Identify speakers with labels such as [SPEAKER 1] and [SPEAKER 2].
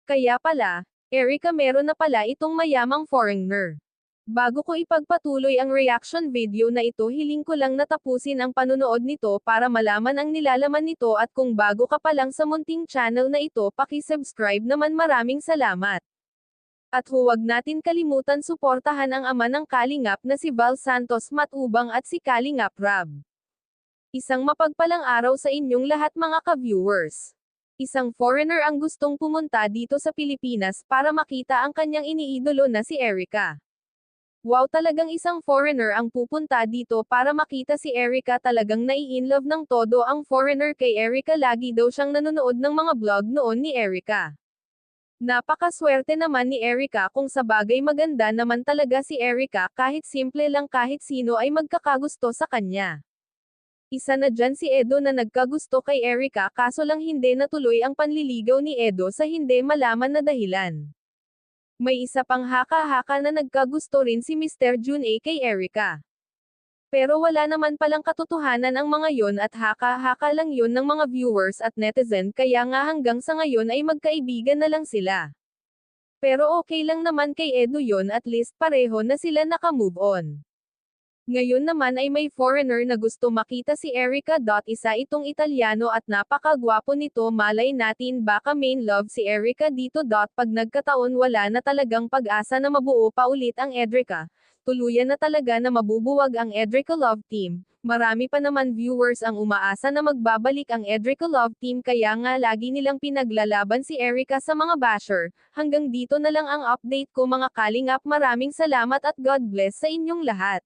[SPEAKER 1] Kaya pala, Erica meron na pala itong mayamang foreigner. Bago ko ipagpatuloy ang reaction video na ito, hiling ko lang na tapusin ang panunood nito para malaman ang nilalaman nito, at kung bago ka pa lang sa munting channel na ito, paki-subscribe naman. Maraming salamat. At huwag natin kalimutan suportahan ang ama ng Kalingap na si Val Santos Matubang at si Kalingap Rab. Isang mapagpalang araw sa inyong lahat mga ka-viewers. Isang foreigner ang gustong pumunta dito sa Pilipinas para makita ang kanyang iniidolo na si Erica. Wow, talagang isang foreigner ang pupunta dito para makita si Erica. Talagang nai-inlove ng todo ang foreigner kay Erica. Lagi daw siyang nanonood ng mga vlog noon ni Erica. Napakaswerte naman ni Erica, kung sa bagay maganda naman talaga si Erica, kahit simple lang kahit sino ay magkakagusto sa kanya. Isa na dyan si Edo na nagkagusto kay Erica, kaso lang hindi natuloy ang panliligaw ni Edo sa hindi malaman na dahilan. May isa pang haka-haka na nagkagusto rin si Mr. Jun A kay Erica. Pero wala naman palang katotohanan ang mga yon at haka-haka lang yun ng mga viewers at netizen, kaya nga hanggang sa ngayon ay magkaibigan na lang sila. Pero okay lang naman kay Edo yon, at least pareho na sila naka-move on. Ngayon naman ay may foreigner na gusto makita si Erica. Isa itong Italyano at napakagwapo nito. Malay natin baka main love si Erica dito. Pag nagkataon wala na talagang pag-asa na mabuo pa ulit ang Edrica. Tuluyan na talaga na mabubuwag ang Edrica Love Team. Marami pa naman viewers ang umaasa na magbabalik ang Edrica Love Team, kaya nga lagi nilang pinaglalaban si Erica sa mga basher. Hanggang dito na lang ang update ko mga kalingap. Maraming salamat at God bless sa inyong lahat.